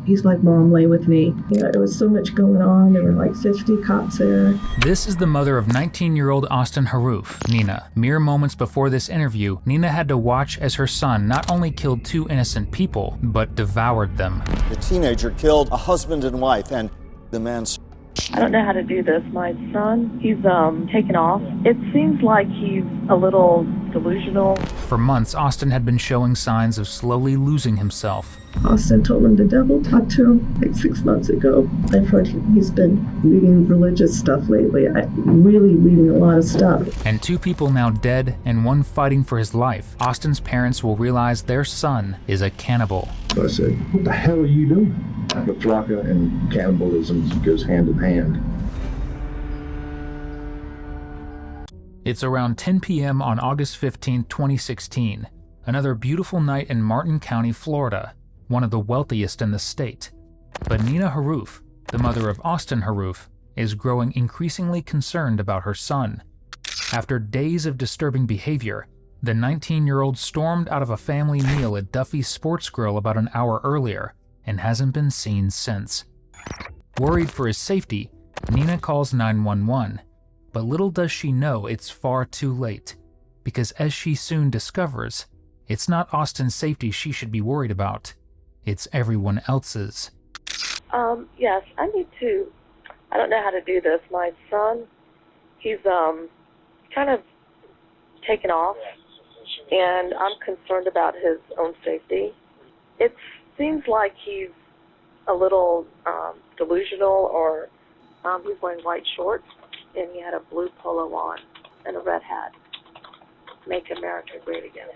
He's like, Mom, lay with me. There was so much going on. There were like 50 cops there. This is the mother of 19-year-old Austin Harrouff, Nina. Mere moments before this interview, Nina had to watch as her son not only killed 2 innocent people, but devoured them. The teenager killed a husband and wife, and the man's... I don't know how to do this. My son, he's taken off. It seems like he's a little delusional. For months, Austin had been showing signs of slowly losing himself. Austin told him the devil talked to him like 6 months ago. I've heard he's been reading religious stuff lately. Really reading a lot of stuff. And 2 people now dead and 1 fighting for his life. Austin's parents will realize their son is a cannibal. So I said, what the hell are you doing? The thraka and cannibalism goes hand in hand. It's around 10 p.m. on August 15, 2016. Another beautiful night in Martin County, Florida, one of the wealthiest in the state. But Nina Harrouff, the mother of Austin Harrouff, is growing increasingly concerned about her son. After days of disturbing behavior, the 19-year-old stormed out of a family meal at Duffy's Sports Grill about an hour earlier and hasn't been seen since. Worried for his safety, Nina calls 911, but little does she know it's far too late, because as she soon discovers, it's not Austin's safety she should be worried about, it's everyone else's. Yes, I don't know how to do this. My son, he's kind of taken off, and I'm concerned about his own safety. It seems like he's a little delusional, or he's wearing white shorts, and he had a blue polo on and a red hat. Make America great again.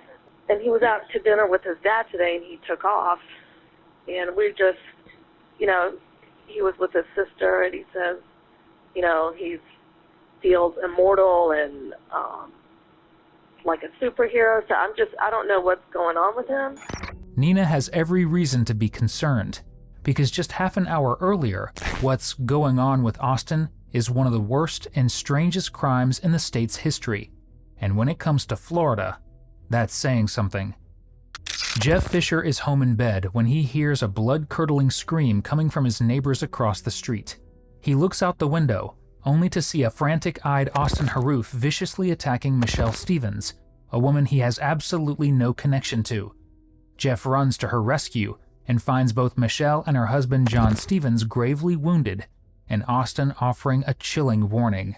And he was out to dinner with his dad today, and he took off, and we just, he was with his sister, and he says, he feels immortal and like a superhero. So I don't know what's going on with him. Nina has every reason to be concerned, because just half an hour earlier, what's going on with Austin is one of the worst and strangest crimes in the state's history. And when it comes to Florida, that's saying something. Jeff Fisher is home in bed when he hears a blood-curdling scream coming from his neighbors across the street. He looks out the window, only to see a frantic-eyed Austin Harrouff viciously attacking Michelle Stevens, a woman he has absolutely no connection to. Jeff runs to her rescue and finds both Michelle and her husband John Stevens gravely wounded, and Austin offering a chilling warning.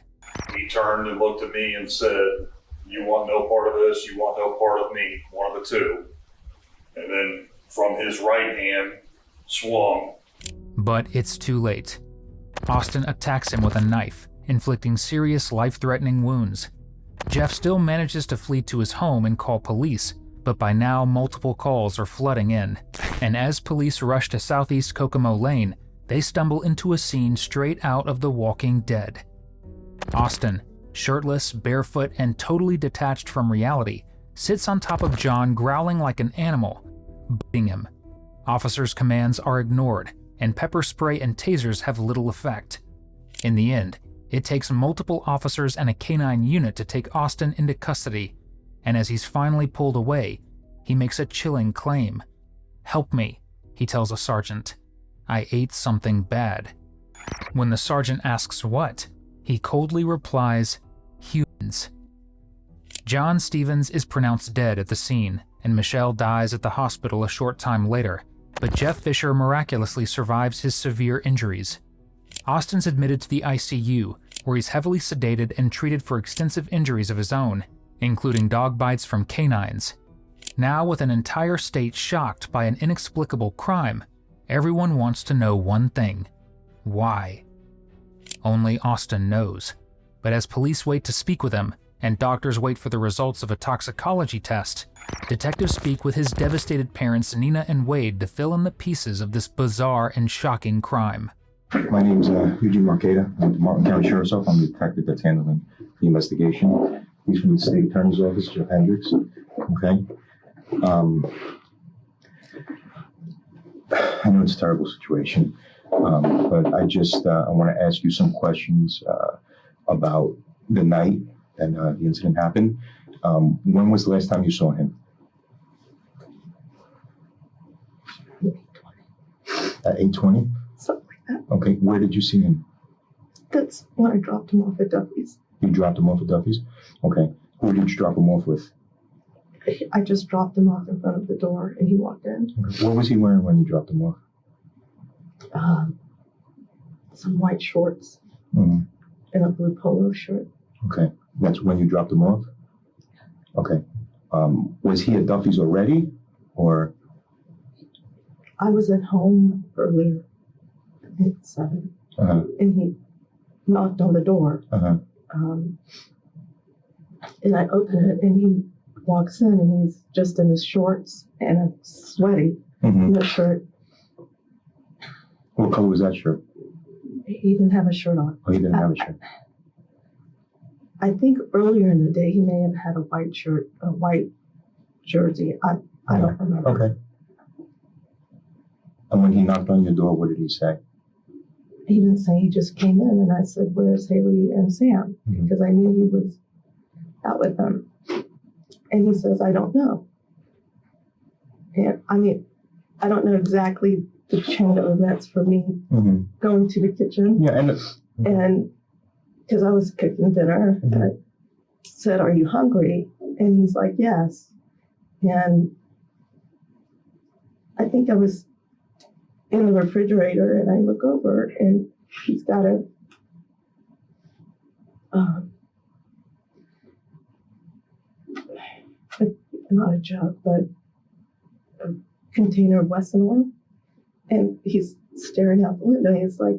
He turned and looked at me and said, "You want no part of this, you want no part of me, one of the two." And then from his right hand, swung. But it's too late. Austin attacks him with a knife, inflicting serious life-threatening wounds. Jeff still manages to flee to his home and call police, but by now multiple calls are flooding in. And as police rush to Southeast Kokomo Lane, they stumble into a scene straight out of The Walking Dead. Austin, shirtless, barefoot, and totally detached from reality, sits on top of John growling like an animal, biting him. Officers' commands are ignored, and pepper spray and tasers have little effect. In the end, it takes multiple officers and a canine unit to take Austin into custody, and as he's finally pulled away, he makes a chilling claim. "Help me," he tells a sergeant. "I ate something bad." When the sergeant asks what, he coldly replies, "Humans." John Stevens is pronounced dead at the scene, and Michelle dies at the hospital a short time later, but Jeff Fisher miraculously survives his severe injuries. Austin's admitted to the ICU, where he's heavily sedated and treated for extensive injuries of his own, including dog bites from canines. Now, with an entire state shocked by an inexplicable crime, everyone wants to know one thing: why? Only Austin knows. But as police wait to speak with him, and doctors wait for the results of a toxicology test, detectives speak with his devastated parents Nina and Wade to fill in the pieces of this bizarre and shocking crime. My name's Eugene Marqueta. I'm the Martin County Sheriff's Office. I'm the detective that's handling the investigation. He's from the State Attorney's Office, Jeff Hendricks. Okay. I know it's a terrible situation, but I want to ask you some questions about the night that the incident happened. When was the last time you saw him? At 8:20? something like that. Okay. Where did you see him? That's when I dropped him off at Duffy's. You dropped him off at Duffy's? Okay. Who did you drop him off with? I just dropped him off in front of the door, and he walked in. Okay. What was he wearing when you dropped him off? Some white shorts Mhm. and a blue polo shirt. Okay. That's when you dropped him off? Okay. Was he at Duffy's already? Or? I was at home earlier, I think 7, Uh-huh. and he knocked on the door. Uh-huh. And I open it, and he walks in, and he's just in his shorts and a sweaty Mm-hmm. no shirt. What color was that shirt? He didn't have a shirt on. Oh, he didn't have a shirt. I think earlier in the day he may have had a white shirt, a white jersey. I don't remember. Okay. And when he knocked on your door, what did he say? He didn't say. He just came in, and I said, "Where's Haley and Sam?" Mhm. Because I knew he was out with them. And he says, "I don't know." And I mean, I don't know exactly the chain of events for me Mm-hmm. going to the kitchen. Yeah, And because I was cooking dinner, and I said, "Are you hungry?" And he's like, "Yes." And I think I was in the refrigerator, and I look over, and he's got not a jug, but a container of Wesson oil. And he's staring out the window. He's like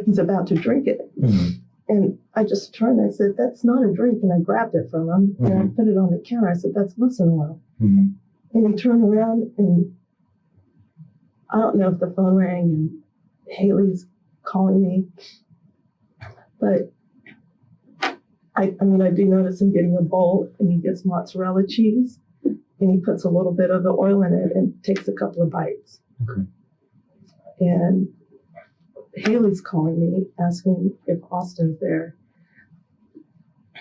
he's about to drink it. mm-hmm. And I just turned, I said, "That's not a drink." And I grabbed it from him, and I put it on the counter. I said, "That's Wesson oil." Mm-hmm. And he turned around, and I don't know if the phone rang and Haley's calling me, but I mean, I do notice him getting a bowl, and he gets mozzarella cheese, and he puts a little bit of the oil in it and takes a couple of bites. Okay. And Haley's calling me, asking if Austin's there.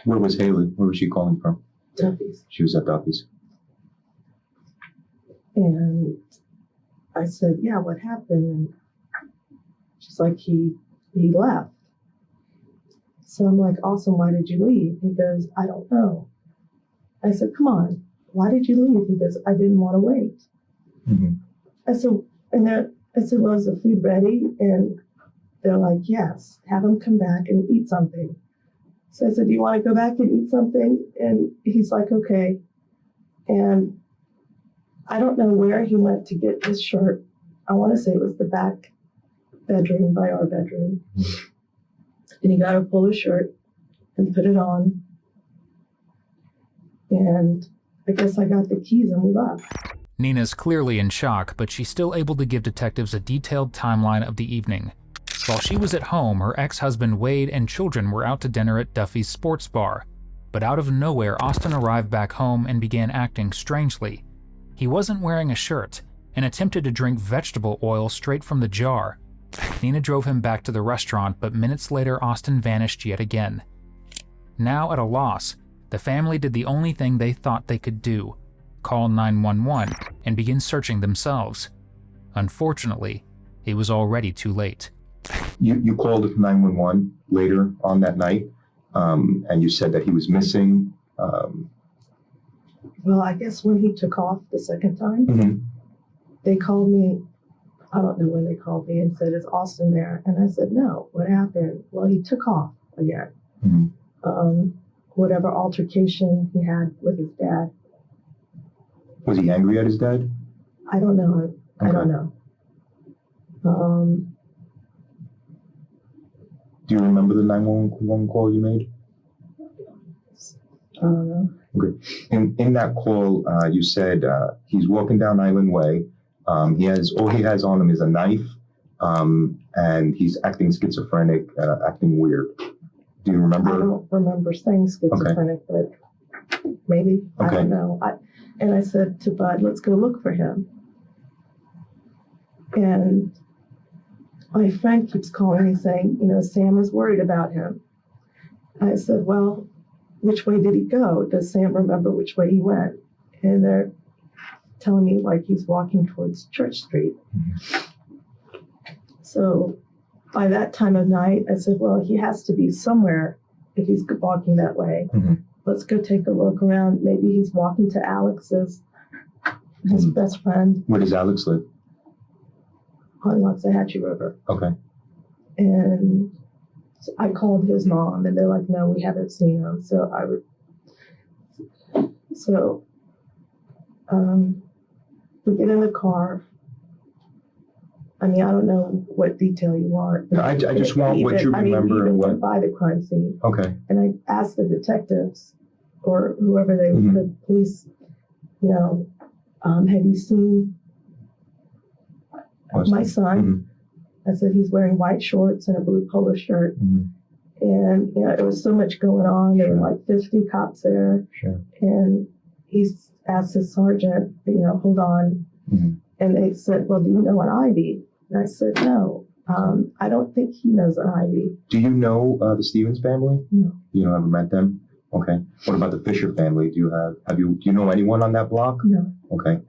Where was Haley? Where was she calling from? Duffy's. She was at Duffy's. And I said, "Yeah, what happened?" And she's like, he left. So I'm like, "Austin, why did you leave?" He goes, "I don't know." I said, "Come on, why did you leave?" He goes, "I didn't want to wait." Mm-hmm. I said, "Well, is the food ready?" And they're like, "Yes, have him come back and eat something." So I said, "Do you want to go back and eat something?" And he's like, "Okay." And I don't know where he went to get his shirt. I want to say it was the back bedroom by our bedroom. And he got a polo shirt and put it on. And I guess I got the keys and we left. Nina's clearly in shock, but she's still able to give detectives a detailed timeline of the evening. While she was at home, her ex-husband Wade and children were out to dinner at Duffy's sports bar. But out of nowhere, Austin arrived back home and began acting strangely. He wasn't wearing a shirt and attempted to drink vegetable oil straight from the jar. Nina drove him back to the restaurant, but minutes later, Austin vanished yet again. Now at a loss, the family did the only thing they thought they could do: call 911 and begin searching themselves. Unfortunately, it was already too late. You called 911 later on that night, and you said that he was missing. Well, I guess when he took off the second time, Mm-hmm. they called me. I don't know when they called me and said, "Is Austin there?" And I said, "No, what happened?" "Well, he took off again." Mm-hmm. Whatever altercation he had with his dad. Was he angry at his dad? I don't know. I don't Okay. know. Do you remember the 911 call you made? I don't know. Okay. In that call, you said he's walking down Island Way. He has on him is a knife, and he's acting schizophrenic, acting weird. Do you I remember? don't remember saying schizophrenic, but maybe. I Okay. don't know. And I said to Bud, "Let's go look for him." And my friend keeps calling me saying, "Sam is worried about him." I said, "Well, which way did he go? Does Sam remember which way he went?" And they're telling me like he's walking towards Church Street. So by that time of night, I said, well, he has to be somewhere if he's walking that way. Let's go take a look around. Maybe he's walking to Alex's, his best friend. Where does Alex live? On Waxahachie River. Okay. And I called his mom, and they're like, no, we haven't seen him. We get in the car. I mean, I don't know what detail you want. No, I just want what you remember and what. Went by the crime scene. Okay. And I asked the detectives or whoever the police, have you seen my son? I said, he's wearing white shorts and a blue polo shirt. And, there was so much going on. There were like 50 cops there. And he asked his sergeant, hold on. And they said, well, do you know an Ivy? And I said, no, I don't think he knows an Ivy. Do you know the Stevens family? No. You ever met them? Okay. What about the Fisher family? Do you know anyone on that block? No. Okay.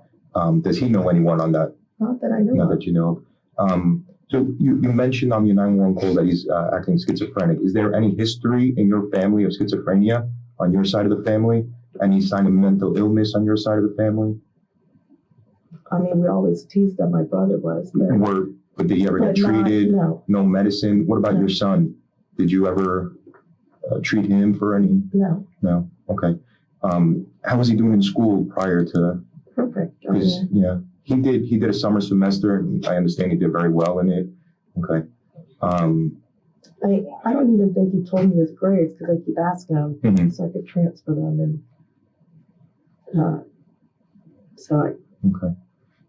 Does he know anyone on that? Not that I know Not of. that you know of. So you mentioned on your 911 call that he's acting schizophrenic. Is there any history in your family of schizophrenia on your side of the family? Any sign of mental illness on your side of the family? I mean, we always teased that my brother was. But did he ever get treated? No. No medicine? What about No. your son? Did you ever treat him for any? No. No. Okay. How was he doing in school prior to? Perfect. He did a summer semester, and I understand he did very well in it. Okay. I don't even think he told me his grades because I keep asking him so I could transfer them. Okay.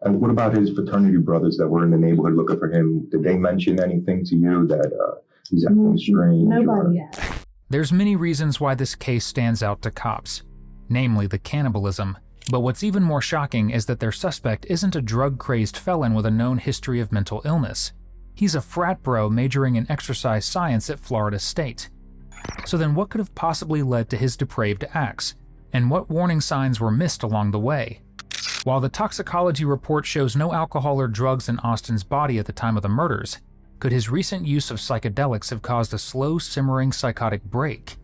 And what about his fraternity brothers that were in the neighborhood looking for him? Did they mention anything to you that he's acting strange? Nobody has. There's many reasons why this case stands out to cops, namely the cannibalism. But what's even more shocking is that their suspect isn't a drug-crazed felon with a known history of mental illness. He's a frat bro majoring in exercise science at Florida State. So then what could have possibly led to his depraved acts? And what warning signs were missed along the way? While the toxicology report shows no alcohol or drugs in Austin's body at the time of the murders, could his recent use of psychedelics have caused a slow, simmering psychotic break?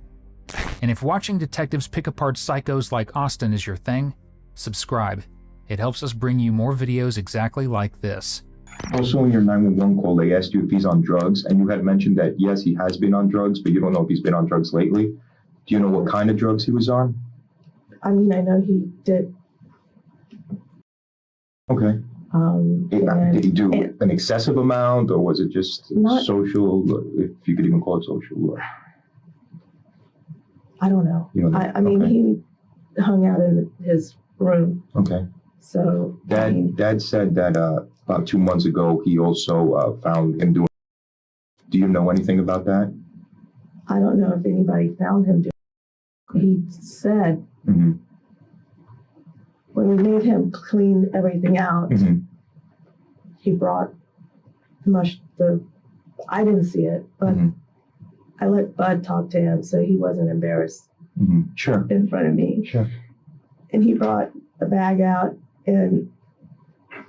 And if watching detectives pick apart psychos like Austin is your thing, subscribe. It helps us bring you more videos exactly like this. Also, in your 911 call, they asked you if he's on drugs, and you had mentioned that, yes, he has been on drugs, but you don't know if he's been on drugs lately. Do you know what kind of drugs he was on? I mean, I know he did. Okay. Did he do an excessive amount, or was it just social, if you could even call it social? Or? I don't know. You don't know? I mean, he hung out in his room. Okay. So Dad said that about 2 months ago he also found him doing. Do you know anything about that? I don't know if anybody found him doing. He said when we made him clean everything out, he brought I didn't see it, but I let Bud talk to him so he wasn't embarrassed Sure. in front of me. Sure. And he brought a bag out, and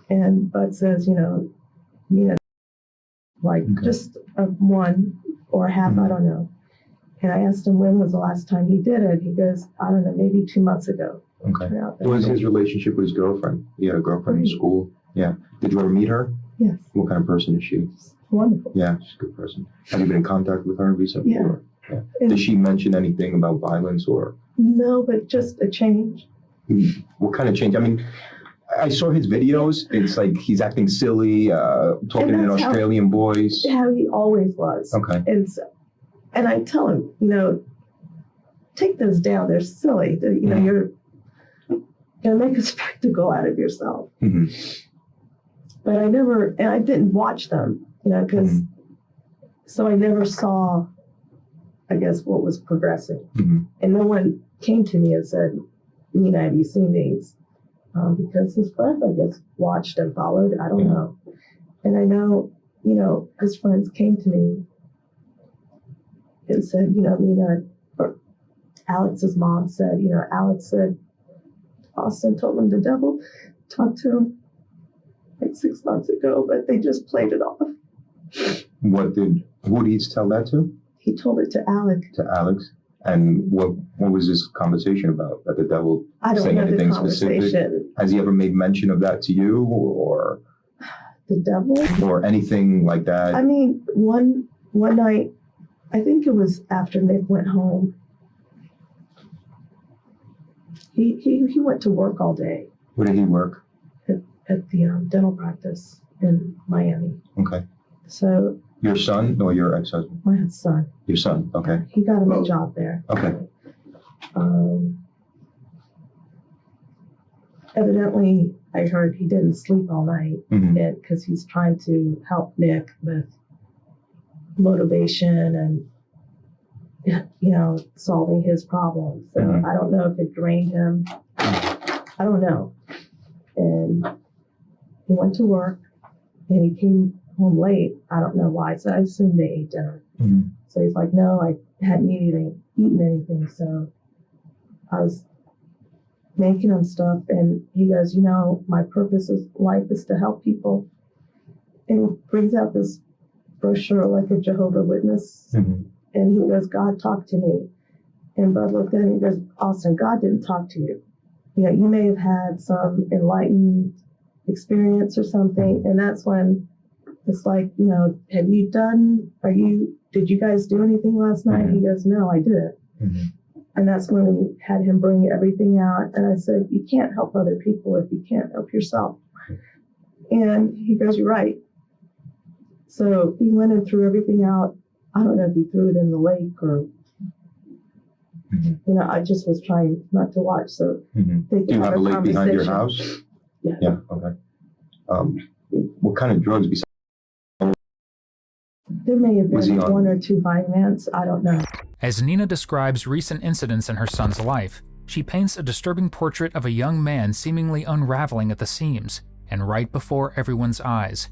Bud says, just a one or half, I don't know. And I asked him when was the last time he did it. He goes, I don't know, maybe 2 months ago. Okay. What was his relationship with his girlfriend? He had a girlfriend in school. Yeah. Did you ever meet her? Yes. What kind of person is she? Wonderful. Yeah, she's a good person. Have you been in contact with her recently? Yeah. Yeah. Did she mention anything about violence or? No, but just a change. What kind of change? I mean, I saw his videos. It's like he's acting silly, talking in Australian voice. How he always was. Okay. And I tell him, take those down. They're silly. You're going to make a spectacle out of yourself. But I didn't watch them, because, so I never saw, I guess, what was progressing. And no one came to me and said, have you seen these? Because his friends, I guess, watched and followed. I don't know. And I know, his friends came to me and said, or Alex's mom said, Alex said, Austin told him the devil talked to him like 6 months ago, but they just played it off. Who did he tell that to? He told it to Alec. To Alex? And what was this conversation about? That the devil I don't saying know the anything conversation. specific? Has he ever made mention of that to you, or The devil? or anything like that? I mean, one night, I think it was after Nick went home. He went to work all day Where did he work? at the dental practice in Miami. Okay. So Your son or your ex-husband? my son, Your son. Okay. he got him a job there. Okay. Evidently, I heard he didn't sleep all night Mhm. because he's trying to help Nick with motivation and, solving his problems. So Mhm. I don't know if it drained him. I don't know. And he went to work and he came home late. I don't know why. So I assumed they ate dinner. Mhm. So he's like, no, I hadn't eaten anything. So I was making him stuff. And he goes, my purpose of life is to help people. And he brings out this brochure like a Jehovah's Witness. Mhm. And he goes, God talked to me. And Bud looked at him and he goes, Austin, God didn't talk to you. You may have had some enlightened experience or something. And that's when it's like, did you guys do anything last night? Mhm. He goes, no, I didn't. Mhm. And that's when we had him bring everything out. And I said, you can't help other people if you can't help yourself. And he goes, you're right. So he went and threw everything out. I don't know if he threw it in the lake or, Mhm. I just was trying not to watch. So Mhm. they could Do you have a lake behind your conversation. house? Yeah. Yeah. Okay. What kind of drugs besides? There may have Was he been on- one or two Vyvanse. I don't know. As Nina describes recent incidents in her son's life, she paints a disturbing portrait of a young man seemingly unraveling at the seams, and right before everyone's eyes.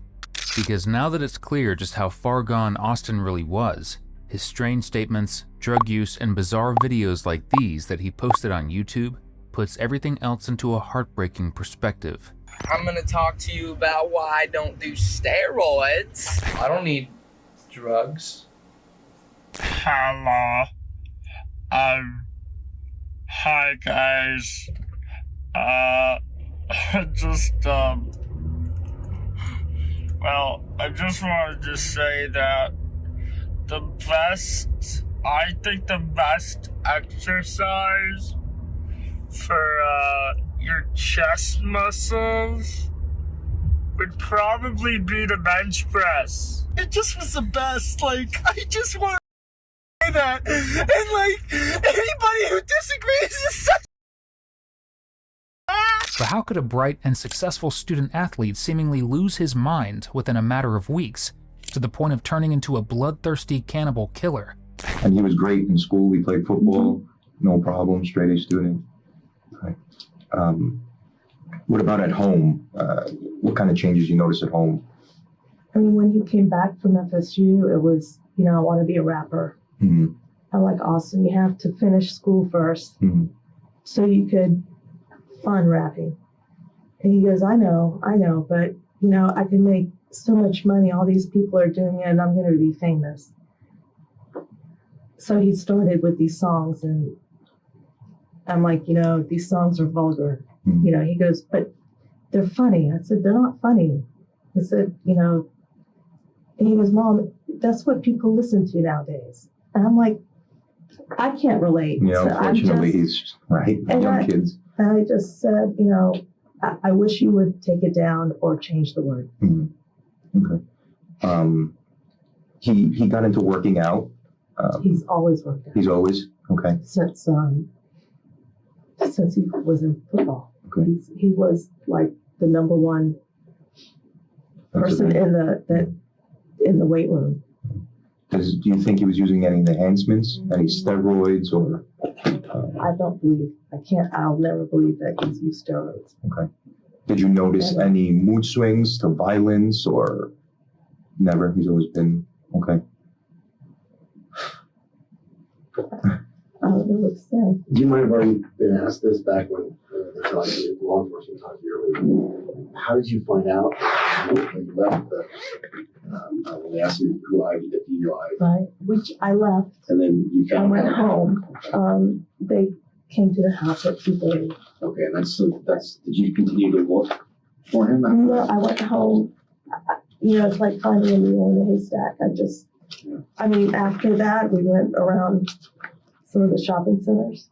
Because now that it's clear just how far gone Austin really was, his strange statements, drug use, and bizarre videos like these that he posted on YouTube puts everything else into a heartbreaking perspective. I'm gonna talk to you about why I don't do steroids. I don't need drugs. Hello. Hi guys. I just wanted to say that I think the best exercise for your chest muscles would probably be the bench press. It just was the best. I just want to say that. And anybody who disagrees is such. But how could a bright and successful student athlete seemingly lose his mind within a matter of weeks, to the point of turning into a bloodthirsty cannibal killer? And he was great in school. We played football, no problem, straight A student. Okay. What about at home? What kind of changes you notice at home? I mean, when he came back from FSU, it was, I want to be a rapper. Mm-hmm. I'm like, Austin, you have to finish school first so you could fun rapping. And he goes, I know, but, I can make so much money. All these people are doing it and I'm going to be famous. So he started with these songs and I'm like, these songs are vulgar. Mm-hmm. He goes, but they're funny. I said, they're not funny. I said, and he goes, Mom, that's what people listen to nowadays. And I'm like, I can't relate. Yeah, So unfortunately, he's right. Young kids. And I just said, I wish you would take it down or change the word. Mm-hmm. Okay. He got into working out. He's always worked out. He's always okay. Since he was in football. Okay. He was like the number one person in the weight room. Do you think he was using any enhancements, any steroids, or? I don't believe. I'll never believe that he's used steroids. Okay. Did you notice any mood swings to violence, or never? He's always been okay. I don't know what to say. Do you mind if I've been asked this back when law enforcement talked to you earlier? How did you find out when you left when they asked you who I did the DUI? Right, which I left. And then you I found went out. home. They came to the house at 2:30. Okay, and that's. Did you continue to look for him? After No, that? I went home. It's like finding a needle in a haystack. After that, we went around some of the shopping centers,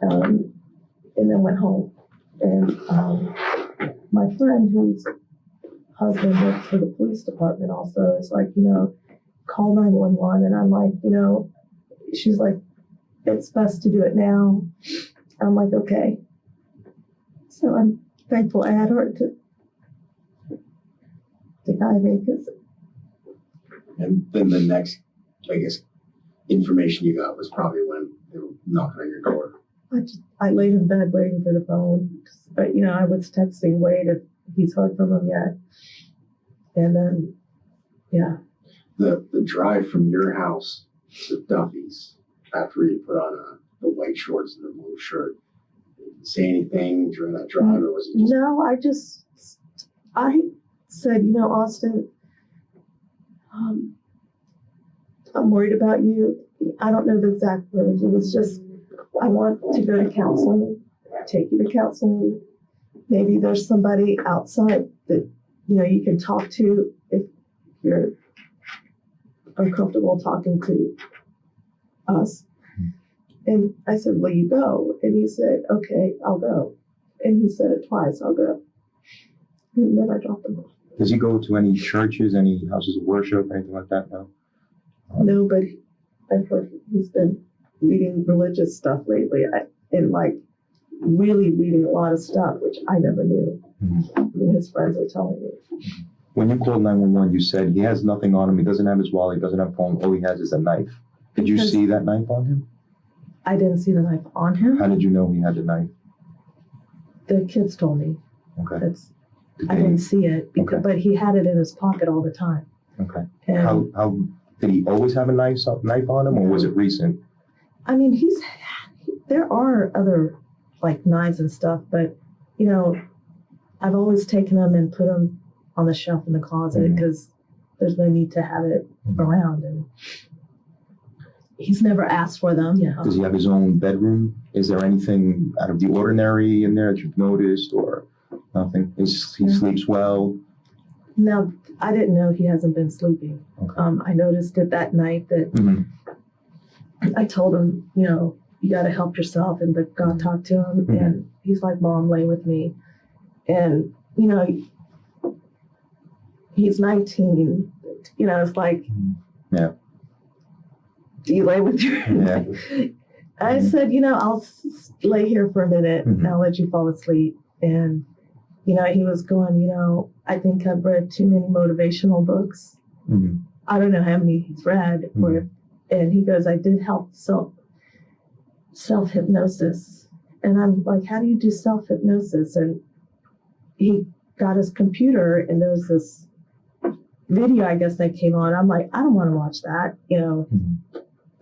and then went home. And my friend, whose husband works for the police department, also is like, call 911. And I'm like, she's like, it's best to do it now. I'm like, okay. So I'm thankful I had her to guide me, because And then the next, I guess, information you got was probably when they were knocking on your door. I laid in bed waiting for the phone. But, I was texting Wade if he's heard from him yet. And then, yeah. The drive from your house to Duffy's after you put on the white shorts and the blue shirt. Did you say anything during that drive, or was it just? No, I said, Austin, I'm worried about you. I don't know the exact words. It was just, I want to go to counseling, take you to counseling. Maybe there's somebody outside that, you can talk to if you're uncomfortable talking to us. And I said, will you go? And he said, okay, I'll go. And he said it twice, I'll go. And then I dropped him off. Does he go to any churches, any houses of worship, anything like that? No. No, but I've heard he's been reading religious stuff lately, and really reading a lot of stuff, which I never knew. Mm-hmm. His friends are telling me. When you called 911, you said he has nothing on him. He doesn't have his wallet. He doesn't have a phone. All he has is a knife. Did you see that knife on him? I didn't see the knife on him. How did you know he had the knife? The kids told me. Okay. I didn't see it, but he had it in his pocket all the time. Okay. And How did he always have a knife on him, or was it recent? there are other knives and stuff, but I've always taken them and put them on the shelf in the closet because there's no need to have it around, and he's never asked for them. Yeah. Does he have his own bedroom? Is there anything out of the ordinary in there that you've noticed, or nothing? He sleeps well? No, I didn't know he hasn't been sleeping. Okay. I noticed it that night that I told him, you got to help yourself, and but God talked to him, and he's like, Mom, lay with me. And, he's 19, it's like, yeah. Do you lay with your... Yeah. I said, I'll lay here for a minute and I'll let you fall asleep. And, he was going, I think I've read too many motivational books. I don't know how many he's read. And he goes, I did help self-hypnosis. And I'm like, how do you do self-hypnosis? And he got his computer, and there was this video, I guess, that came on. I'm like, I don't want to watch that, Do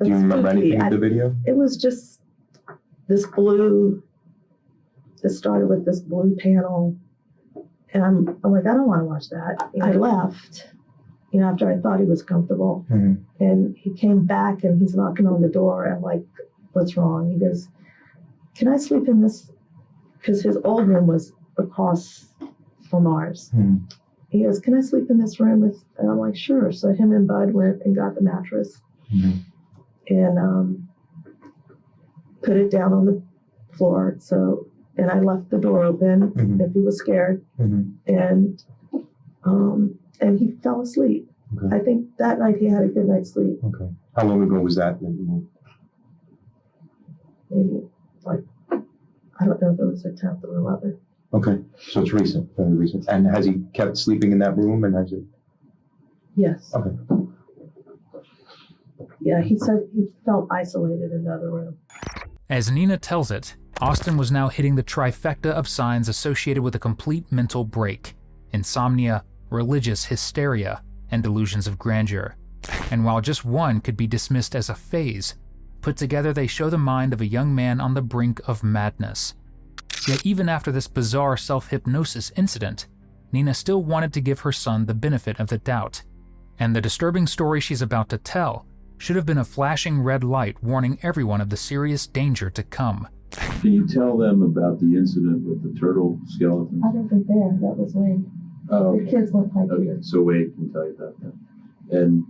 you remember anything of the video? It was just this blue. It started with this blue panel, and I'm like, I don't want to watch that. I left, after I thought he was comfortable, and he came back, and he's knocking on the door. I'm like, what's wrong? He goes, can I sleep in this? Because his old room was across from ours. He goes, can I sleep in this room? And I'm like, sure. So him and Bud went and got the mattress. And put it down on the floor. And I left the door open if he was scared. And he fell asleep. Okay. I think that night he had a good night's sleep. Okay. How long ago was that? Maybe I don't know if it was the 10th or 11th. Okay, so it's recent, very recent. And has he kept sleeping in that room? And has it? Yes. Okay. Yeah, he said he felt isolated in the other room. As Nina tells it, Austin was now hitting the trifecta of signs associated with a complete mental break: insomnia, religious hysteria, and delusions of grandeur. And while just one could be dismissed as a phase, Put together, they show the mind of a young man on the brink of madness. Yet even after this bizarre self-hypnosis incident, Nina still wanted to give her son the benefit of the doubt. And the disturbing story she's about to tell should have been a flashing red light warning everyone of the serious danger to come. Can you tell them about the incident with the turtle skeleton? I wasn't there. That was Wade. Oh, The kids looked like okay. you. So Wade can tell you about that. And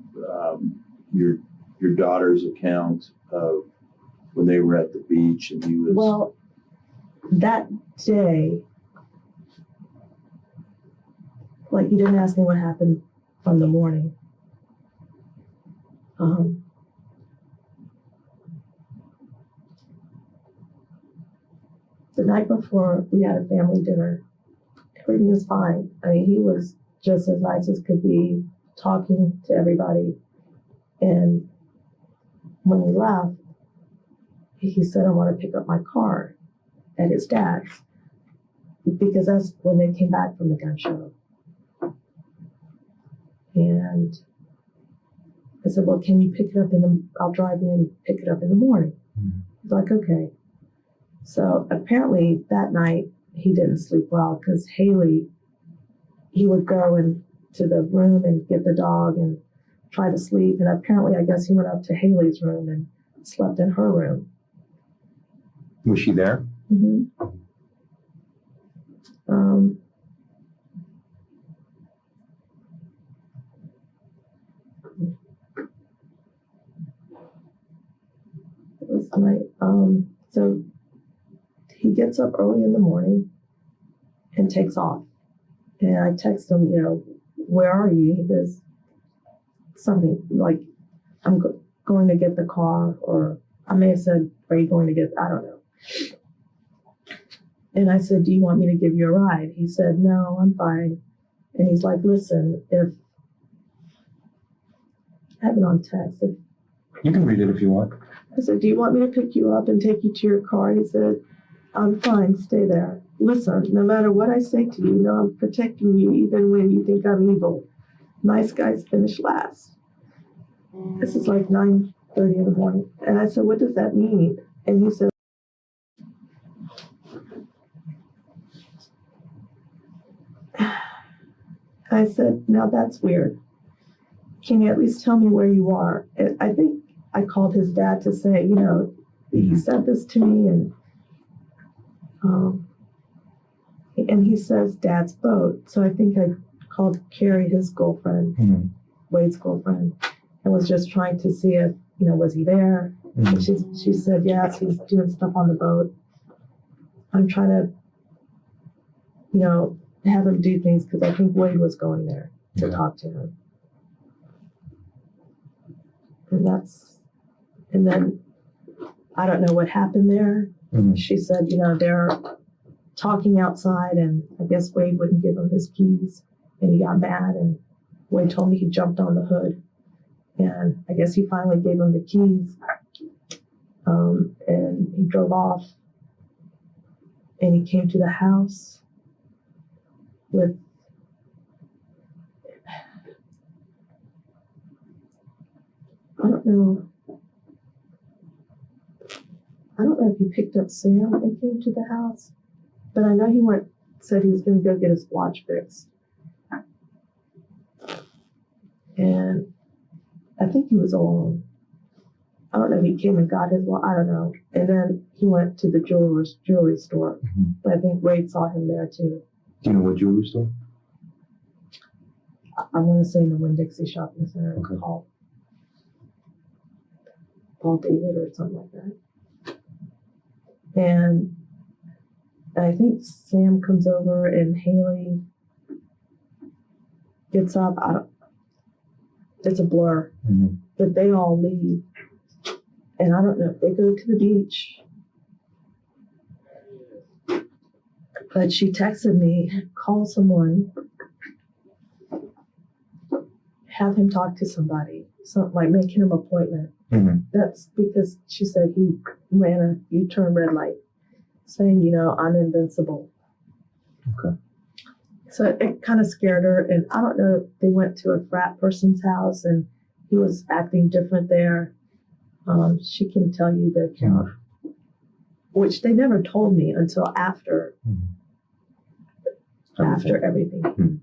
your daughter's account of when they were at the beach and he was... Well, that day, like, you didn't ask me what happened from the morning. The night before, we had a family dinner. Everything was fine. I mean, he was just as nice as could be, talking to everybody. And when we left, he said, I want to pick up my car at his dad's, because that's when they came back from the gun show. And I said, well, can you pick it up I'll drive you and pick it up in the morning. He's like, okay. So apparently that night he didn't sleep well because Haley, he would go into the room and get the dog and try to sleep. And apparently, I guess he went up to Haley's room and slept in her room. Was she there? Mm-hmm. It was night. So he gets up early in the morning and takes off. And I text him, where are you? He goes, something like, I'm going to get the car, or I may have said, are you going to get, I don't know. And I said, do you want me to give you a ride? He said, no, I'm fine. And he's like, listen, if, I have it on text. You can read it if you want. I said, do you want me to pick you up and take you to your car? He said, I'm fine, stay there. Listen, no matter what I say to you, I'm protecting you even when you think I'm evil. Nice guys finish last. This is like 9:30 in the morning. And I said, what does that mean? And he said, I said, now that's weird. Can you at least tell me where you are? And I think I called his dad to say, he said this to me, and he says dad's boat. So I think I called Carrie, his girlfriend, Wade's girlfriend, and was just trying to see if, was he there? And she said, yes, he's doing stuff on the boat. I'm trying to, have him do things because I think Wade was going there to talk to him. And then I don't know what happened there. She said, they're talking outside, and I guess Wade wouldn't give him his keys, and he got mad, and Wade told me he jumped on the hood, and I guess he finally gave him the keys, and he drove off, and he came to the house with I don't know if he picked up Sam and came to the house, but I know he said he was going to go get his watch fixed. And I think he was alone. I don't know if he came and got his watch, I don't know. And then he went to the jewelry store. But I think Wade saw him there too. Do you know what jewelry store? I want to say in the Winn-Dixie Shopping Center. Okay. Paul David or something like that. And I think Sam comes over and Haley gets up. It's a blur. But they all leave. And I don't know if they go to the beach. But she texted me, call someone, have him talk to somebody, like make him an appointment. That's because she said he ran a U-turn red light, saying, I'm invincible. Okay. So it kind of scared her. And I don't know if they went to a frat person's house and he was acting different there. She can tell you the count, which they never told me until after everything.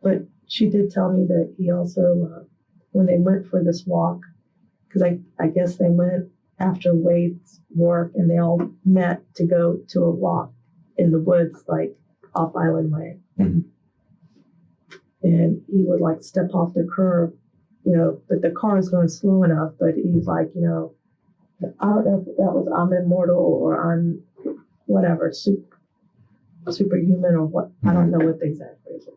But she did tell me that he also, when they went for this walk, because I guess they went after Wade's work and they all met to go to a walk in the woods, like off Island Way. And he would like step off the curb, but the car is going slow enough, but he's like, I don't know if that was I'm immortal or I'm whatever, superhuman or what. I don't know what the exact phrase is.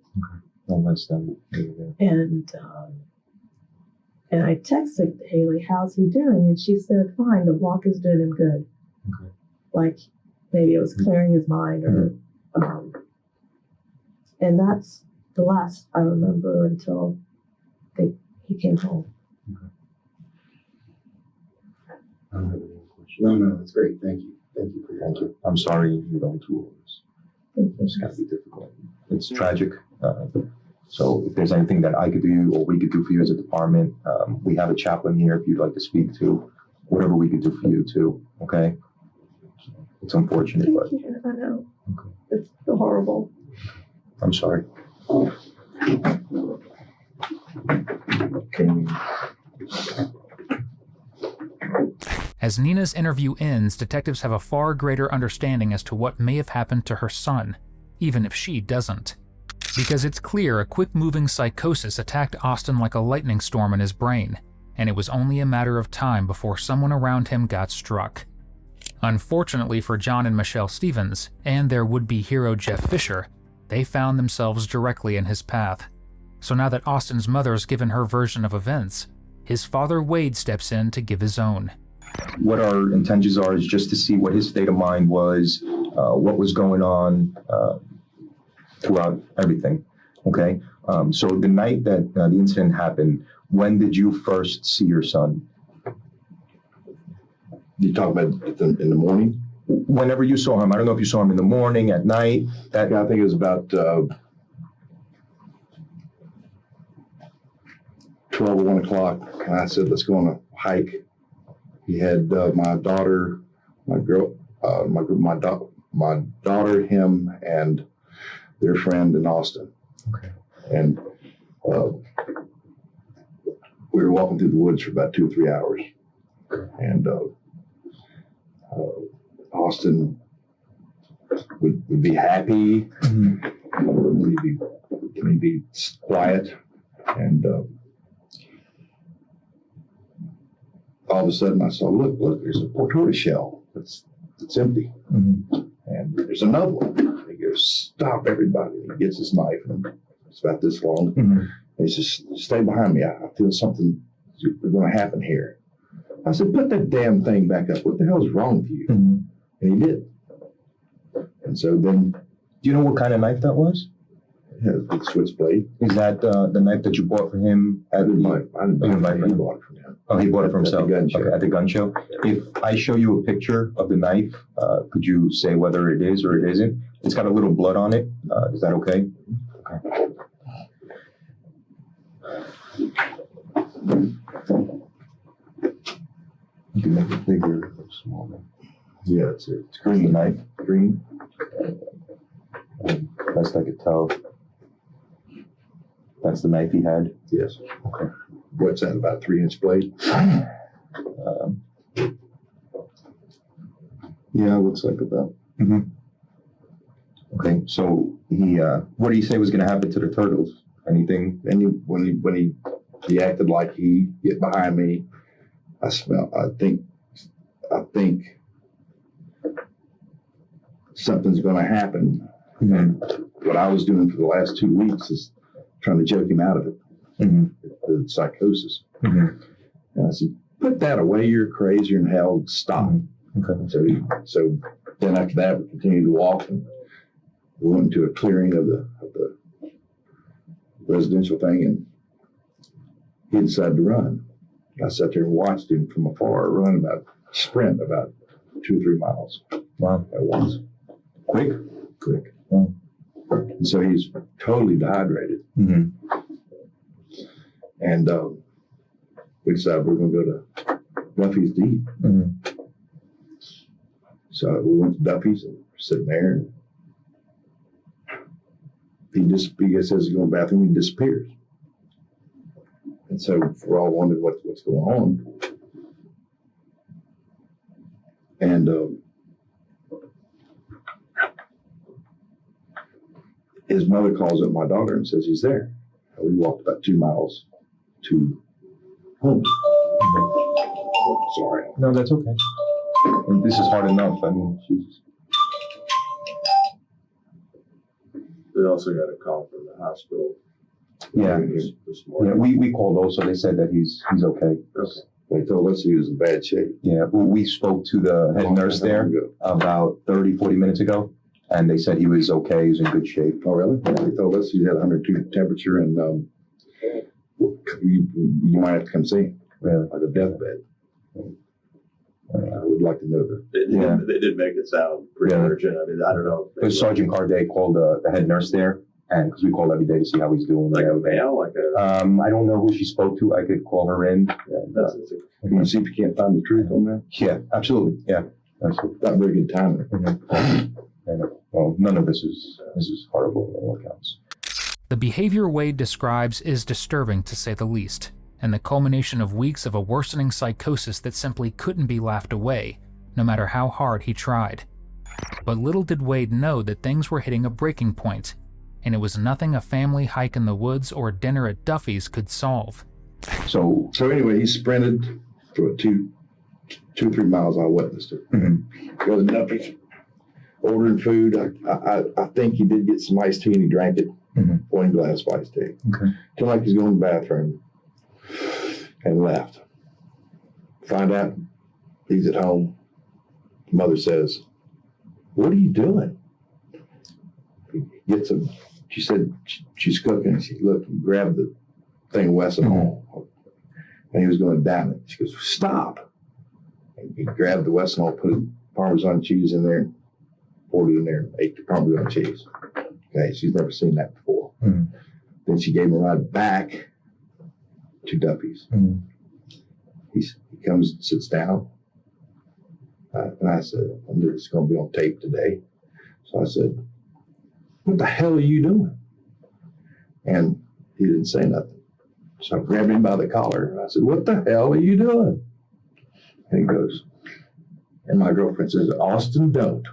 And I texted Haley, how's he doing? And she said, fine, the walk is doing him good. Like maybe it was clearing his mind or, and that's the last I remember until he came home. No, that's great. Thank you. Thank you for your Thank you. I'm sorry you don't do all this. It's gotta be difficult. It's tragic. So if there's anything that I could do or we could do for you as a department, we have a chaplain here if you'd like to speak to, whatever we could do for you too, okay? It's unfortunate, Thank but you. I know. Okay. It's horrible. I'm sorry. As Nina's interview ends, detectives have a far greater understanding as to what may have happened to her son, even if she doesn't. Because it's clear a quick-moving psychosis attacked Austin like a lightning storm in his brain, and it was only a matter of time before someone around him got struck. Unfortunately for John and Michelle Stevens, and their would-be hero Jeff Fisher, they found themselves directly in his path. So now that Austin's mother's given her version of events, his father Wade steps in to give his own. What our intentions are is just to see what his state of mind was, what was going on throughout everything, okay? So the night that the incident happened, when did you first see your son? You talk about in the morning? Whenever you saw him. I don't know if you saw him in the morning, at night. I think it was about 12 or 1 o'clock. And I said, let's go on a hike. He had my daughter, my daughter, him, and their friend in Austin. Okay. And we were walking through the woods for about 2 or 3 hours. And Austin would be happy, he'd be quiet, and all of a sudden I saw, look, there's a tortoise shell that's empty. And there's another one. He goes, stop everybody. He gets his knife, and it's about this long. And he says, stay behind me. I feel something is going to happen here. I said, put that damn thing back up. What the hell is wrong with you? And he did. And so then, Do you know what kind of knife that was? with switchblade. Is that the knife that you bought for him at I the? didn't buy it. He bought it from him. Oh, he bought it for At the himself. gun show. Okay, at the gun show. If I show you a picture of the knife, could you say whether it is or it isn't? It's got a little blood on it. Is that okay? Okay. You can make it bigger or smaller. Yeah, it's Green the knife. green. Best I could tell. That's the knife he had. Yes. Okay. What's that, about a 3-inch blade? Yeah, looks like about. Okay, so he, what did he say was going to happen to the turtles? Anything? And when he acted like he get behind me, I think something's going to happen. And what I was doing for the last 2 weeks is trying to joke him out of it, the psychosis. And I said, put that away, you're crazy in hell, stop. Okay. So then after that, we continued to walk, and we went into a clearing of the residential thing, and he decided to run. I sat there and watched him from afar sprint about 2 or 3 miles. Wow. At once. Quick. Wow. And so he's totally dehydrated. And we decided we were going to go to Duffy's to eat. Mm-hmm. So we went to Duffy's and we're sitting there. And he says he's going to the bathroom and he disappears. And so we're all wondering what's going on. And his mother calls up my daughter and says he's there. We walked about 2 miles to home. Oh, sorry. No, that's okay. And this is hard enough. I mean, Jesus. We also got a call from the hospital. Yeah. This morning. Yeah, we called also. They said that he's okay. Okay. They told us he was in bad shape. Yeah, well, we spoke to the head nurse there about 30, 40 minutes ago, and they said he was okay. He was in good shape. Oh, really? Yeah, they told us he had 102 temperature, and you might have to come see him. Really? Like a deathbed. I would like to know that. They did make it sound pretty urgent. I mean, I don't know. Because Sergeant Carday called the head nurse there, and because we call every day to see how he's doing. Like a male? Like a... I don't know who she spoke to. I could call her in. And, you want to see if you can't find the truth on that? Yeah, absolutely. Yeah, absolutely. Not very good timing. Mm-hmm. Well, none of this is horrible in all accounts. The behavior Wade describes is disturbing to say the least, and the culmination of weeks of a worsening psychosis that simply couldn't be laughed away, no matter how hard he tried. But little did Wade know that things were hitting a breaking point, and it was nothing a family hike in the woods or a dinner at Duffy's could solve. So anyway, he sprinted for 2 or 3 miles. I witnessed it. Mm-hmm. Goes to Duffy's, ordering food. I think he did get some iced tea and he drank it. Mm-hmm. 1 glass of iced tea. Okay. Till like he's going to the bathroom and left. Find out he's at home. Mother says, "What are you doing?" He gets him. She said she's cooking. She looked and grabbed the thing of Wesson Hall, and he was going down it. She goes, "Stop!" And he grabbed the Wesson Hall, put Parmesan cheese in there, poured it in there, and ate the Parmesan cheese. Okay, she's never seen that before. Mm-hmm. Then she gave him a ride back to Duffy's. Mm-hmm. He comes and sits down. And I said, "I wonder if it's going to be on tape today." So I said, "What the hell are you doing?" And he didn't say nothing. So I grabbed him by the collar and I said, "What the hell are you doing?" And he goes, and my girlfriend says, "Austin, don't."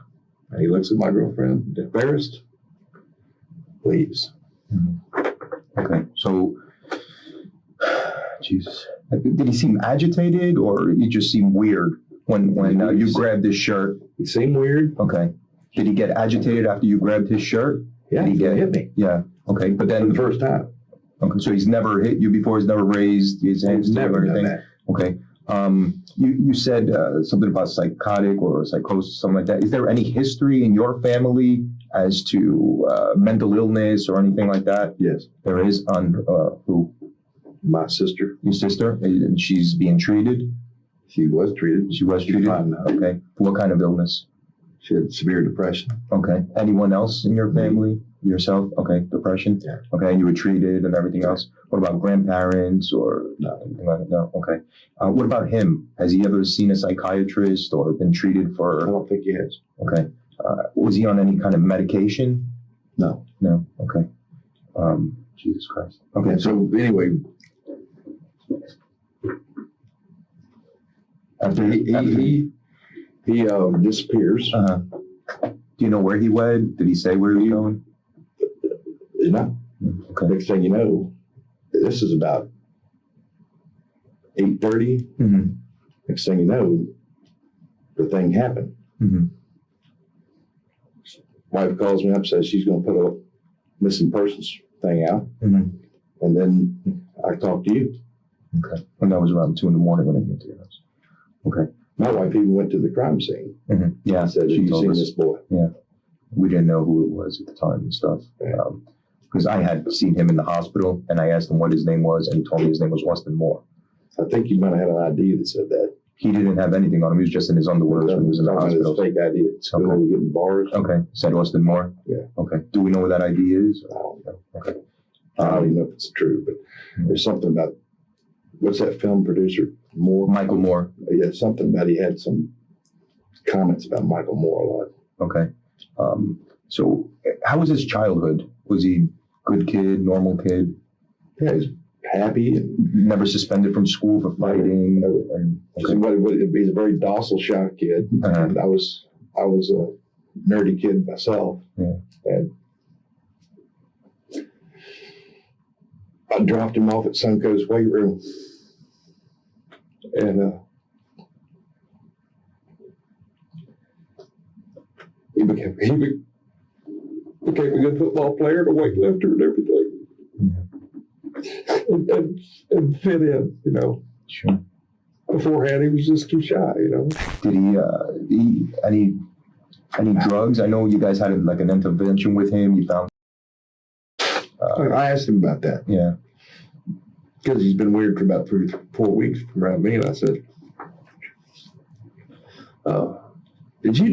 And he looks at my girlfriend, embarrassed, leaves. Mm-hmm. Okay, so, Jesus. Did he seem agitated or he just seemed weird when you grabbed his shirt? He seemed weird. Okay. Did he get agitated after you grabbed his shirt? Yeah, he hit me. Yeah. Okay, but then For the first time. Okay, so he's never hit you before. He's never raised his hands to you or anything. Done that. Okay. You said something about psychotic or psychosis, something like that. Is there any history in your family as to mental illness or anything like that? Yes. There is. On who? My sister. Your sister, and she's being treated. She was treated. She was treated. Fine now. Okay. What kind of illness? She had severe depression. Okay. Anyone else in your family? Yourself? Okay. Depression? Yeah. Okay. And you were treated and everything else? What about grandparents or No. anything like that? No. Okay. What about him? Has he ever seen a psychiatrist or been treated I for? don't think he has. Okay. Was he on any kind of medication? No. No. Okay. Jesus Christ. Okay. And so anyway, After he disappears. Do you know where he went? Did he say where he was going? You know, Okay. next thing you know, this is about 8:30. Mm-hmm. Next thing you know, the thing happened. Mm-hmm. Wife calls me up, says she's going to put a missing persons thing out, Mm-hmm. and then I talk to you. Okay. And that was around 2 a.m. when I came to your house. Okay. My wife even went to the crime scene. Mm-hmm. Yeah. I said, "Have you told seen us. this boy?" We didn't know who it was at the time and stuff. Yeah. Because I had seen him in the hospital and I asked him what his name was and he told me his name was Austin Moore. I think you might have had an ID that said that. He didn't have anything on him. He was just in his underwear when he was in the hospital. His fake ID at school, Okay. getting bars. Okay. Said Austin Moore? Yeah. Okay. Do we know where that ID is? I don't know. Okay. I don't even know if it's true, but there's something about what's that film producer? Moore? Michael Moore. Yeah, something about he had some comments about Michael Moore a lot. Okay. So how was his childhood? Was he good kid, normal kid? Yeah, he's happy and Never suspended from school for fighting? he's a very docile, shy kid. Uh-huh. And I was a nerdy kid myself. Yeah. And I dropped him off at Suncoast weight room. And he became a good football player and a weightlifter and everything. And fit in, you know. Sure. Beforehand, he was just too shy, you know. Did he eat any drugs? I know you guys had like an intervention with him. You found. I asked him about that. Yeah. Because he's been weird for about 3 or 4 weeks around me, and I said, did you?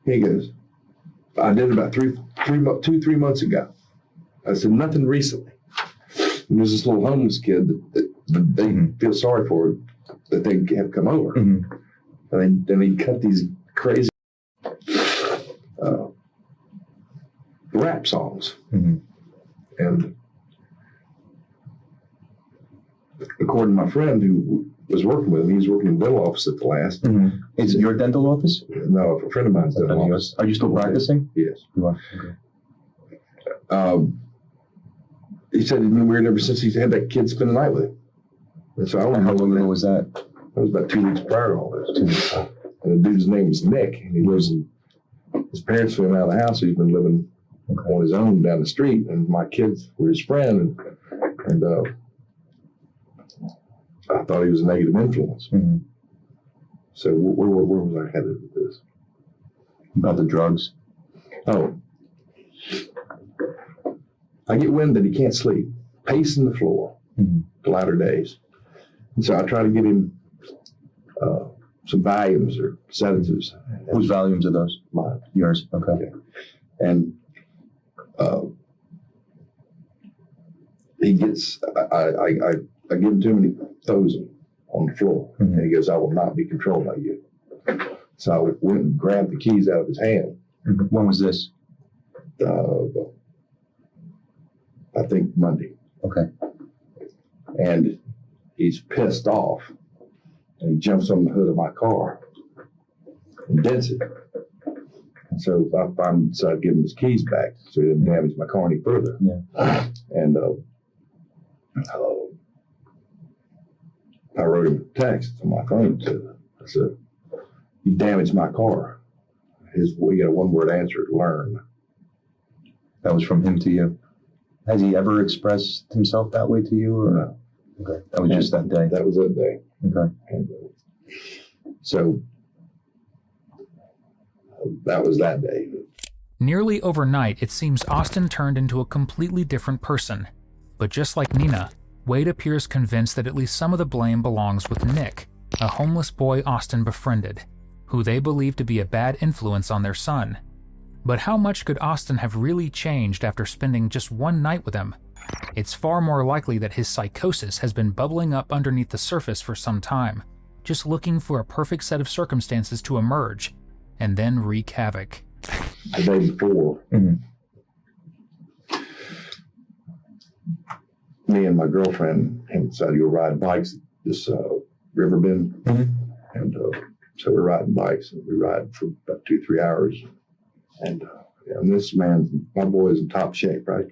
He goes, I did about 3 months ago. I said, nothing recently. And there's this little homeless kid that they feel sorry for, that they have come over. Mm-hmm. And then he cut these crazy rap songs. Mm-hmm. And according to my friend who was working with him, he was working in the dental office at the last. Mm-hmm. Is it your dental office? No, a friend of mine's dental office. Are you still practicing? Yes. You are? Okay. He said he'd been weird ever since he had that kid spend the night with him. And so I don't know How long ago was that? That was about 2 weeks prior to all this. And the dude's name was Nick, and he lives in, his parents threw him out of the house, so he's been living on his own down the street, and my kids were his friend, and I thought he was a negative influence. Mm-hmm. So where was I headed with this? About the drugs? Oh. I get wind that he can't sleep, pacing the floor the latter days. And so I try to get him some Valiums or sedatives. Whose Valiums are those? Mine. Yours? Okay. And he gets, I give him to him and he throws them on the floor. Mm-hmm. And he goes, I will not be controlled by you. So I went and grabbed the keys out of his hand. Mm-hmm. When was this? I think Monday. Okay. And he's pissed off. And he jumps on the hood of my car and dents it. And so I finally decided to give him his keys back so he didn't damage my car any further. Yeah. And I wrote him a text on my phone. I said, you damaged my car. We got a one-word answer, learn. That was from him to you. Has he ever expressed himself that way to you? Or no? Okay. That was just that day. That was that day. Okay. And so that was that day. Nearly overnight, it seems Austin turned into a completely different person. But just like Nina, Wade appears convinced that at least some of the blame belongs with Nick, a homeless boy Austin befriended, who they believe to be a bad influence on their son. But how much could Austin have really changed after spending just one night with him? It's far more likely that his psychosis has been bubbling up underneath the surface for some time, just looking for a perfect set of circumstances to emerge, and then wreak havoc. The day before, me and my girlfriend decided to go ride bikes at this river bend. And so we're riding bikes, and we ride for about 2-3 hours. And this man, my boy is in top shape, right?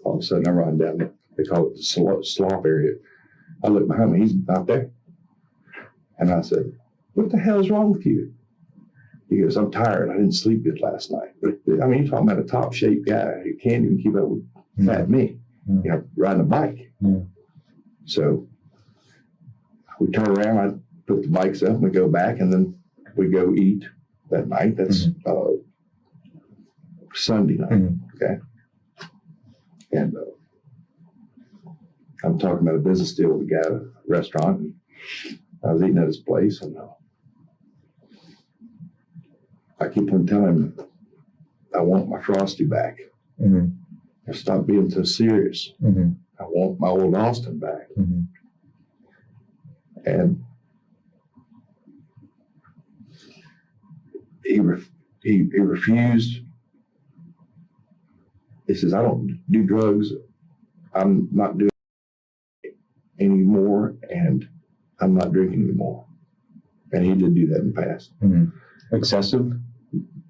All of a sudden, I'm riding down, they call it the slop area. I look behind me, he's out there. And I said, what the hell is wrong with you? He goes, I'm tired. I didn't sleep good last night. But I mean, you're talking about a top shape guy who can't even keep up with fat me, you know, riding a bike. So we turn around, I put the bikes up, and we go back, and then we go eat that night. That's Sunday night, okay? And I'm talking about a business deal with a guy at a restaurant, and I was eating at his place, and I keep on telling him, I want my Frosty back. Stop being so serious. I want want my old Austin back. Mhm. And he refused. He says, I don't do drugs. I'm not doing it anymore, and I'm not drinking anymore. And he did do that in the past. Mhm. Excessive?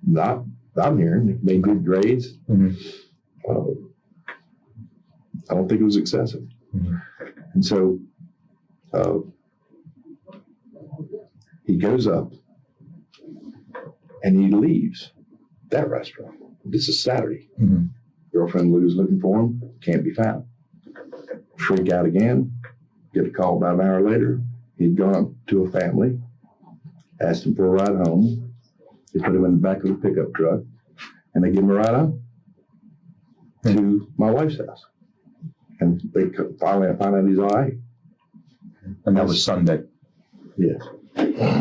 Not, I'm hearing, he made good grades. Mhm. I don't think it was excessive. Mhm. And so he goes up and he leaves that restaurant. This is Saturday. Mhm. Girlfriend Lou's looking for him, can't be found. Freak out again, get a call about an hour later. He'd gone to a family, asked him for a ride home. They put him in the back of a pickup truck, and they give him a ride home to my wife's house. And they finally find out he's all right. And that was Sunday. Yes.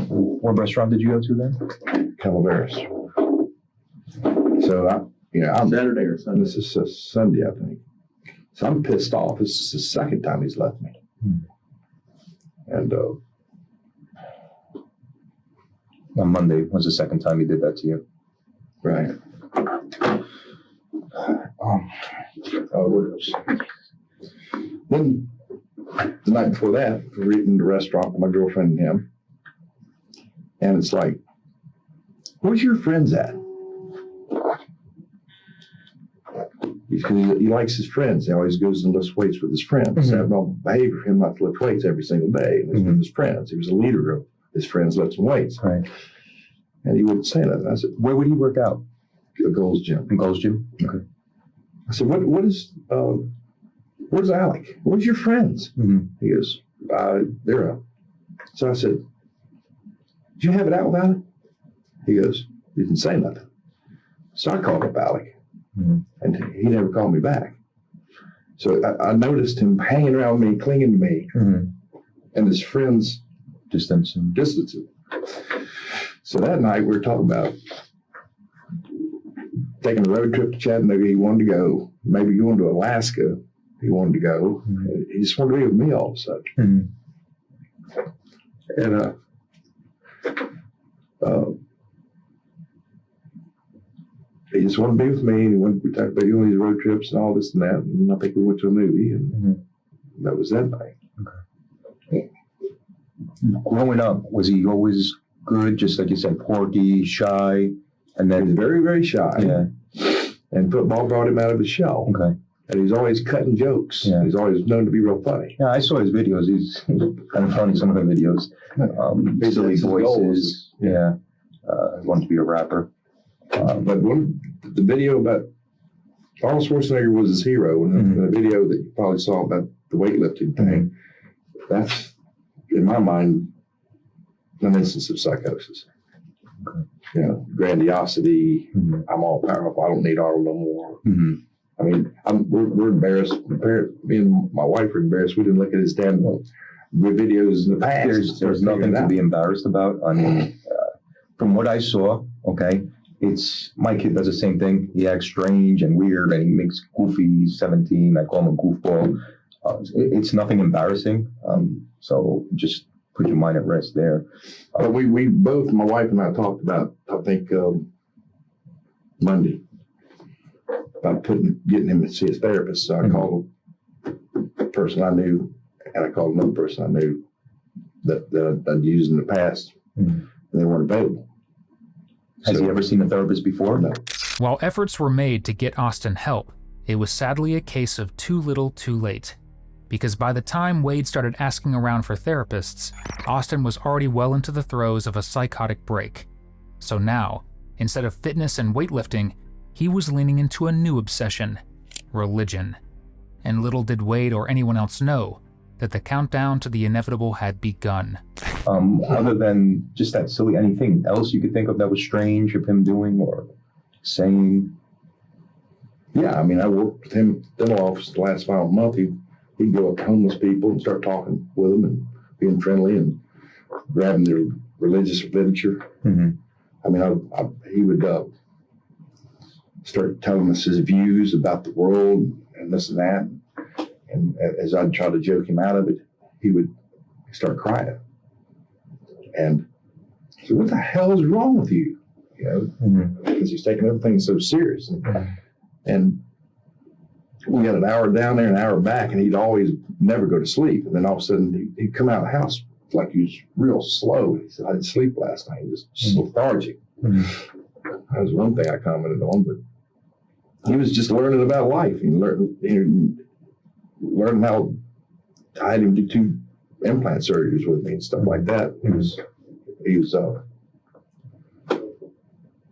What restaurant did you go to then? Calaveras. So I'm Saturday or Sunday? This is a Sunday, I think. So I'm pissed off. This is the second time he's left me. And On Monday was the second time he did that to you. right. What else? Then the night before that, we're eating in the restaurant with my girlfriend and him. And it's like, where's your friends at? Because he likes his friends. He always goes and lifts weights with his friends. It's abnormal behavior for him not to lift weights every single day. And it's with his friends. He was a leader of his friends lifting weights. Right. And he wouldn't say nothing. I said, Where would he work out? a Gold's Gym. In Gold's Gym? Okay. I said, where's Alec? Where's your friends? Mhm. He goes, they're up. So I said, did you have it out with Alec? He goes, he didn't say nothing. So I called up Alec, and he never called me back. So I noticed him hanging around me, clinging to me, and his friends distancing. So that night we were talking about taking a road trip to Chattanooga. He wanted to go. Maybe going to Alaska. He wanted to go. He just wanted to be with me all of a sudden. And he just wanted to be with me. And we talked about these road trips and all this and that. And I think we went to a movie, and that was that night. Okay. Growing up, was he always good? Just like you said, porky, shy, and then He was very, very shy. Yeah. And football brought him out of his shell. Okay. And he's always cutting jokes. Yeah. He's always known to be real funny. Yeah, I saw his videos. He's kind of funny. Some of the videos, silly His goal voices. Yeah. He wanted to be a rapper. But the video about Arnold Schwarzenegger was his hero, and the video that you probably saw about the weightlifting thing, that's, in my mind, an instance of psychosis. Okay. You know, grandiosity. I'm all powerful. I don't need Arnold no more. I mean, we're embarrassed. Me and my wife are embarrassed. We didn't look at his damn videos in the past. There's nothing to be embarrassed about. I mean, from what I saw, okay, it's my kid does the same thing. He acts strange and weird, and he makes goofy 17. I call him a goofball. It's nothing embarrassing. So just put your mind at rest there. But we both, my wife and I, talked about, I think, Monday, about getting him to see his therapist. So I called a person I knew, and I called another person I knew that I'd used in the past, and they weren't available. Has he ever seen a therapist before? No. While efforts were made to get Austin help, it was sadly a case of too little too late. Because by the time Wade started asking around for therapists, Austin was already well into the throes of a psychotic break. So now, instead of fitness and weightlifting, he was leaning into a new obsession: religion. And little did Wade or anyone else know that the countdown to the inevitable had begun. Other than just that silly, anything else you could think of that was strange of him doing or saying? Yeah, I mean, I worked with him at the dental office the last month. He'd go up to homeless people and start talking with them and being friendly and grabbing their religious literature. I mean, he would start telling us his views about the world and this and that. And as I'd try to joke him out of it, he would start crying. And I said, what the hell is wrong with you? You know, because he's taking everything so serious. And we had an hour down there, an hour back, and he'd always never go to sleep. And then all of a sudden he'd come out of the house like he was real slow. He said, I didn't sleep last night, just lethargic. That was one thing I commented on, but he was just learning about life. He learned how I had him do 2 implant surgeries with me and stuff like that. He was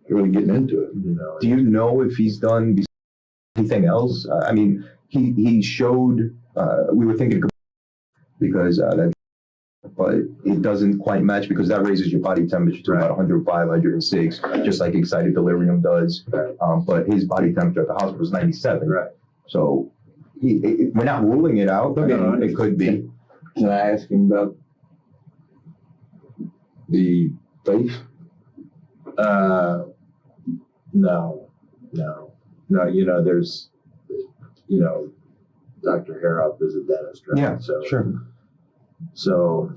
really getting into it. You know. Do you know if he's done anything else? I mean, he showed, we were thinking because that, but it doesn't quite match because that raises your body temperature to about 105, 106, just like excited delirium does. But his body temperature at the hospital was 97. Right. So we're not ruling it out. It could be. Can I ask him about the face? No. You know, there's, you know, Dr. Harrouff is a dentist, right? Yeah, sure. So,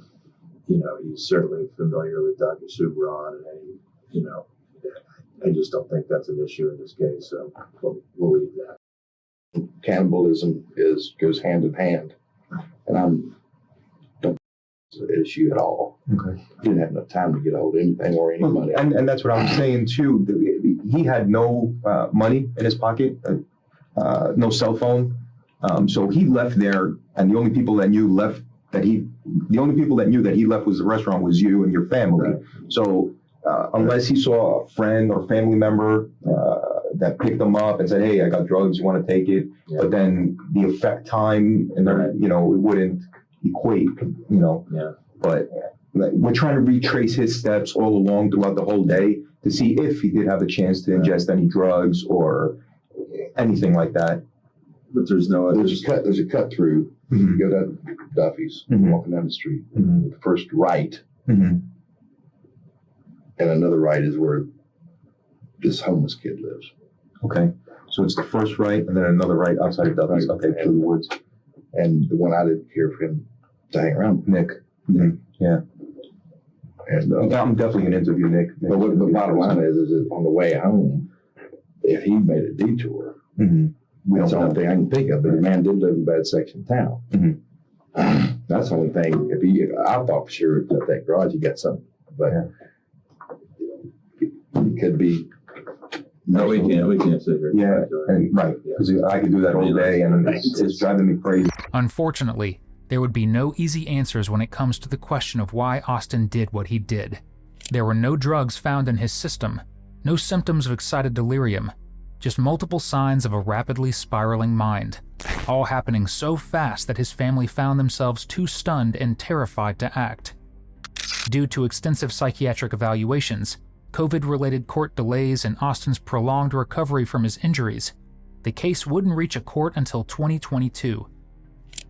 you know, he's certainly familiar with Dr. Subran, and, you know, I just don't think that's an issue in this case, so we'll leave that. Cannibalism goes hand in hand, and don't think it's an issue at all. Okay. Didn't have enough time to get a hold of anything or anybody. And that's what I'm saying too. He had no money in his pocket, no cell phone. So he left there, and the only people that knew that he left was the restaurant was you and your family. Right. So unless he saw a friend or family member that picked him up and said, "Hey, I got drugs, you want to take it?" Yeah. But then the effect time and Right. you know, it wouldn't equate. You know. Yeah. But we're trying to retrace his steps all along throughout the whole day to see if he did have a chance to ingest any drugs or anything like that. But there's no other. There's a cut through. You go to Duffy's, walking down the street. The first right, and another right is where this homeless kid lives. Okay, so it's the first right and then another right outside of Duffy's. Right. Okay, through the woods. And the one I didn't hear for him to hang around with. Nick. Yeah. And I'm definitely going to interview Nick. but what the bottom line is on the way home, if he made a detour, that's the only thing I can think of. But the man did live in a bad section of town. That's the only thing. I thought for sure that garage he got something, but it could be. No, we can't sit here. Yeah, and right, because I could do that all day, and it's driving me crazy. Unfortunately, there would be no easy answers when it comes to the question of why Austin did what he did. There were no drugs found in his system, no symptoms of excited delirium, just multiple signs of a rapidly spiraling mind, all happening so fast that his family found themselves too stunned and terrified to act. Due to extensive psychiatric evaluations, COVID-related court delays, and Austin's prolonged recovery from his injuries, the case wouldn't reach a court until 2022.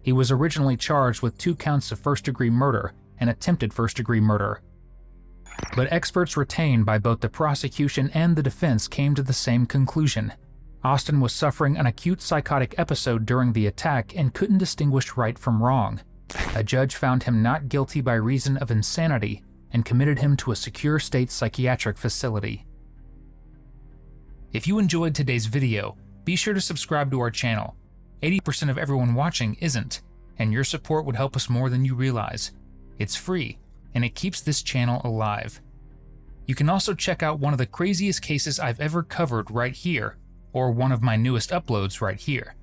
He was originally charged with 2 counts of first-degree murder and attempted first-degree murder. But experts retained by both the prosecution and the defense came to the same conclusion. Austin was suffering an acute psychotic episode during the attack and couldn't distinguish right from wrong. A judge found him not guilty by reason of insanity and committed him to a secure state psychiatric facility. If you enjoyed today's video, be sure to subscribe to our channel. 80% of everyone watching isn't, and your support would help us more than you realize. It's free, and it keeps this channel alive. You can also check out one of the craziest cases I've ever covered right here, or one of my newest uploads right here.